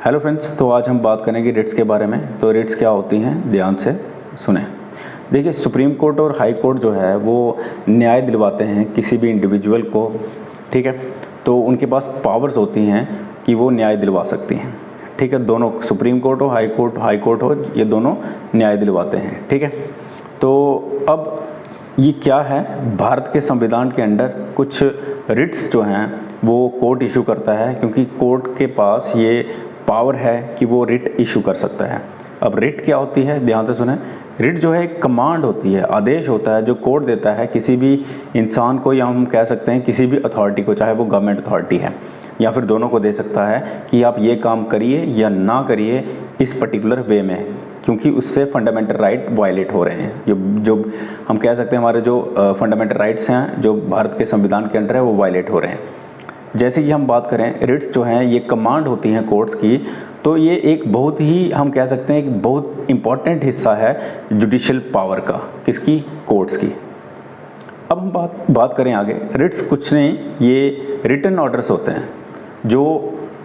Hello friends, तो आज हम बात करेंगे रिट्स के बारे में। तो रिट्स क्या होती हैं, ध्यान से सुने। देखिए, सुप्रीम कोर्ट और हाई कोर्ट जो है वो न्याय दिलवाते हैं किसी भी इंडिविजुअल को, ठीक है। तो उनके पास पावर्स होती हैं कि वो न्याय दिलवा सकती हैं, ठीक है। दोनों, सुप्रीम कोर्ट हो, हाई कोर्ट हो, ये दोनों न्याय दिलवाते हैं, ठीक है। तो अब ये क्या है, भारत के संविधान के अंडर कुछ रिट्स जो हैं वो कोर्ट इशू करता है, क्योंकि कोर्ट के पास ये पावर है कि वो रिट इशू कर सकता है। अब रिट क्या होती है, ध्यान से सुने। रिट जो है एक कमांड होती है, आदेश होता है जो कोर्ट देता है किसी भी इंसान को, या हम कह सकते हैं किसी भी अथॉरिटी को, चाहे वो गवर्नमेंट अथॉरिटी है या फिर दोनों को दे सकता है कि आप ये काम करिए या ना करिए इस पर्टिकुलर वे में, क्योंकि उससे फंडामेंटल राइट वायलेट हो रहे हैं। जो हम कह सकते हैं हमारे जो फंडामेंटल राइट्स हैं जो भारत के संविधान के अंडर है वो वायलेट हो रहे हैं। जैसे कि हम बात करें, रिट्स जो हैं ये कमांड होती हैं कोर्ट्स की, तो ये एक बहुत ही, हम कह सकते हैं एक बहुत इम्पॉर्टेंट हिस्सा है जुडिशियल पावर का, किसकी, कोर्ट्स की। अब हम बात करें आगे। रिट्स कुछ नहीं, ये रिटन ऑर्डर्स होते हैं जो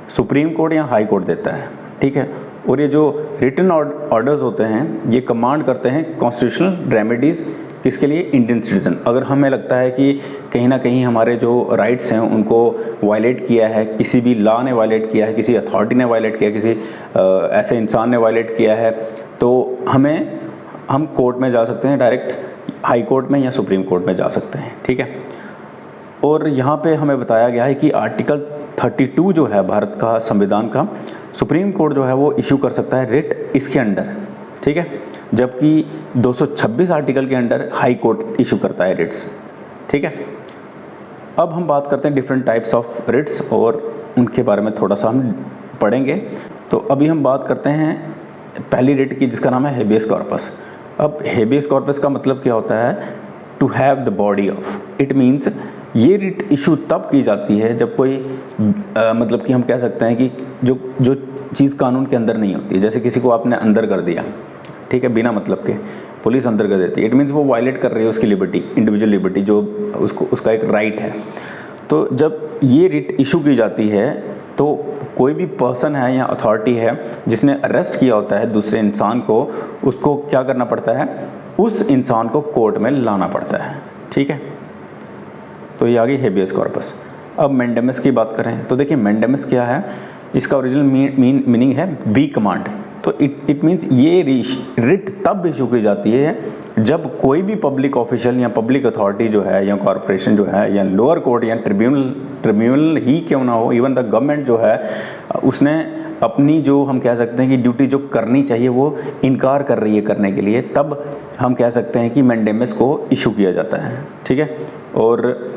सुप्रीम कोर्ट या हाई कोर्ट देता है, ठीक है। और ये जो रिटन ऑर्डर्स होते हैं ये कमांड करते हैं कॉन्स्टिट्यूशनल रेमेडीज़, किसके लिए, इंडियन सिटीज़न। अगर हमें लगता है कि कहीं ना कहीं हमारे जो राइट्स हैं उनको वायलेट किया है, किसी भी लॉ ने वायलेट किया है, किसी अथॉरिटी ने वायलेट किया है, किसी ऐसे इंसान ने वायलेट किया है, तो हम कोर्ट में जा सकते हैं, डायरेक्ट हाई कोर्ट में या सुप्रीम कोर्ट में जा सकते हैं, ठीक है। और यहाँ पे हमें बताया गया है कि आर्टिकल 32 जो है भारत का संविधान का, सुप्रीम कोर्ट जो है वो इशू कर सकता है रिट इसके अंडर, ठीक है। जबकि 226 आर्टिकल के अंडर हाई कोर्ट इशू करता है रिट्स, ठीक है। अब हम बात करते हैं डिफरेंट टाइप्स ऑफ रिट्स और उनके बारे में थोड़ा सा हम पढ़ेंगे। तो अभी हम बात करते हैं पहली रिट की, जिसका नाम है हेबियस कॉर्पस। अब हेबियस कॉर्पस का मतलब क्या होता है, to have the body of. It means ये रिट इशू तब की जाती है जब कोई मतलब कि हम कह सकते हैं कि जो चीज़ कानून के अंदर नहीं होती है। जैसे किसी को आपने अंदर कर दिया, ठीक है, बिना मतलब के पुलिस अंदर कर देती है, इट मीन्स वो वायलेट कर रही है उसकी लिबर्टी, इंडिविजुअल लिबर्टी, जो उसका एक राइट है। तो जब ये रिट इशू की जाती है तो कोई भी पर्सन है या अथॉरिटी है जिसने अरेस्ट किया होता है दूसरे इंसान को, उसको क्या करना पड़ता है, उस इंसान को कोर्ट में लाना पड़ता है, ठीक है। तो ये आ गई हेबियस कॉर्पस। अब मैंडेमस की बात करें तो देखिए, मैंडेमस क्या है, इसका ओरिजिनल मीनिंग है वी कमांड। तो इट मीन्स ये रिट तब इशू की जाती है जब कोई भी पब्लिक ऑफिशियल या पब्लिक अथॉरिटी जो है या कॉरपोरेशन जो है या लोअर कोर्ट या ट्रिब्यूनल ही क्यों ना हो, इवन द गवर्नमेंट जो है, उसने अपनी जो हम कह सकते हैं कि ड्यूटी जो करनी चाहिए वो इनकार कर रही है करने के लिए, तब हम कह सकते हैं कि मैंडेमस को इशू किया जाता है, ठीक है। और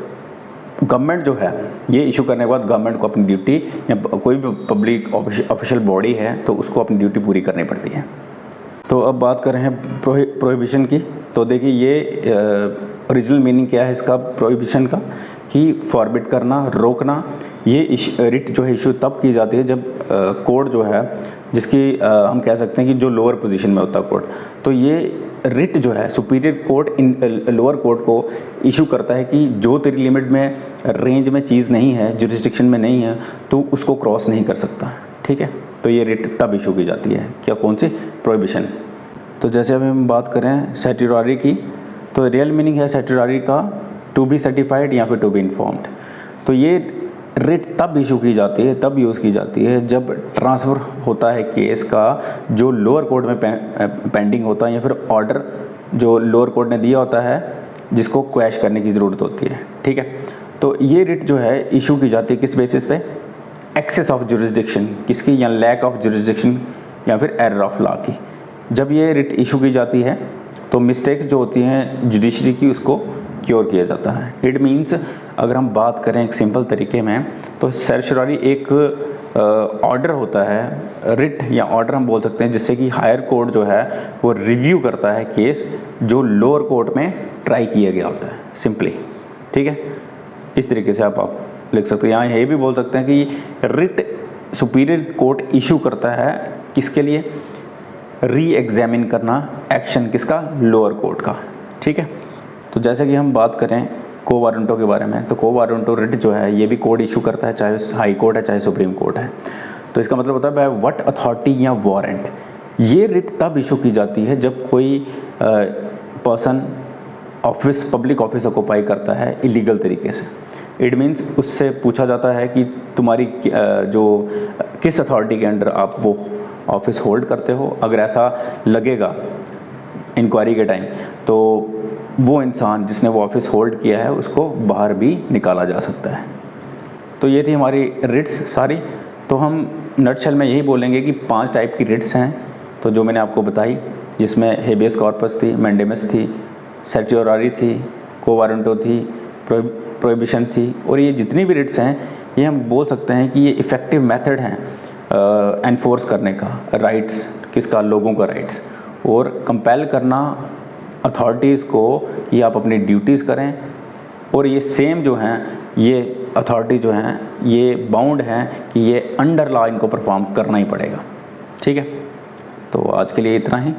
गवर्नमेंट जो है ये इशू करने के बाद गवर्नमेंट को अपनी ड्यूटी, या कोई भी पब्लिक ऑफिशियल बॉडी है तो उसको अपनी ड्यूटी पूरी करनी पड़ती है। तो अब बात कर रहे हैं प्रोहिबिशन की। तो देखिए, ये ओरिजिनल मीनिंग क्या है इसका, प्रोहिबिशन का, कि फॉरबिड करना, रोकना। ये रिट जो है इशू तब की जाती है जब कोर्ट जो है, जिसकी हम कह सकते हैं कि जो लोअर पोजीशन में होता है कोर्ट, तो ये रिट जो है सुपीरियर कोर्ट लोअर कोर्ट को इशू करता है कि जो तेरी लिमिट में, रेंज में चीज़ नहीं है, जुरिस्डिक्शन में नहीं है, तो उसको क्रॉस नहीं कर सकता, ठीक है। तो ये रिट तब इशू की जाती है, क्या, कौन सी, प्रोहिबिशन। तो जैसे अभी हम बात करें सर्टिररी की, तो रियल मीनिंग है सर्टिररी का टू बी सर्टिफाइड या फिर टू बी इन्फॉर्म्ड। तो ये रिट तब इशू की जाती है, तब यूज़ की जाती है जब ट्रांसफ़र होता है केस का जो लोअर कोर्ट में पेंडिंग होता है, या फिर ऑर्डर जो लोअर कोर्ट ने दिया होता है जिसको क्वैश करने की ज़रूरत होती है, ठीक है। तो ये रिट जो है इशू की जाती है किस बेसिस पे, एक्सेस ऑफ जुरिस्डिक्शन किसकी, या लैक ऑफ जुरिस्डिक्शन, या फिर एरर ऑफ लॉ की। जब ये रिट इशू की जाती है तो मिस्टेक्स जो होती हैं जुडिशरी की, उसको क्योर किया जाता है। इट मीन्स, अगर हम बात करें एक सिंपल तरीके में, तो सर्टिररी एक ऑर्डर होता है, रिट या ऑर्डर हम बोल सकते हैं, जिससे कि हायर कोर्ट जो है वो रिव्यू करता है केस जो लोअर कोर्ट में ट्राई किया गया होता है, सिंपली, ठीक है। इस तरीके से आप लिख सकते हैं। यहाँ ये भी बोल सकते हैं कि रिट सुपीरियर कोर्ट इशू करता है किसके लिए, री एग्जामिन करना एक्शन किसका, लोअर कोर्ट का, ठीक है। तो जैसे कि हम बात करें को वारंटो के बारे में, तो को वारंटो रिट जो है ये भी कोर्ट इशू करता है, चाहे हाई कोर्ट है चाहे सुप्रीम कोर्ट है। तो इसका मतलब होता है बाय व्हाट अथॉरिटी या वारंट। ये रिट तब इशू की जाती है जब कोई person office, public office occupy करता है इलीगल तरीके से। इट मीन्स उससे पूछा जाता है कि तुम्हारी जो किस अथॉरिटी के अंडर आप वो ऑफिस होल्ड करते हो। अगर ऐसा लगेगा इंक्वायरी के टाइम, तो वो इंसान जिसने वो ऑफिस होल्ड किया है उसको बाहर भी निकाला जा सकता है। तो ये थी हमारी रिट्स सारी। तो हम नटशेल में यही बोलेंगे कि 5 टाइप की रिट्स हैं, तो जो मैंने आपको बताई, जिसमें हेबियस कॉर्पस थी, मैंडेमस थी, सर्टियोरारी थी, को वारंटो थी, प्रोहिबिशन थी। और ये जितनी भी रिट्स हैं ये हम बोल सकते हैं कि ये इफ़ेक्टिव मेथड हैं एनफोर्स करने का राइट्स, किसका, लोगों का राइट्स, और कंपेल करना अथॉरिटीज़ को कि आप अपनी ड्यूटीज़ करें। और ये सेम जो हैं, ये अथॉरिटी जो हैं ये बाउंड हैं कि ये अंडर लॉ इनको परफॉर्म करना ही पड़ेगा। ठीक है, तो आज के लिए इतना ही।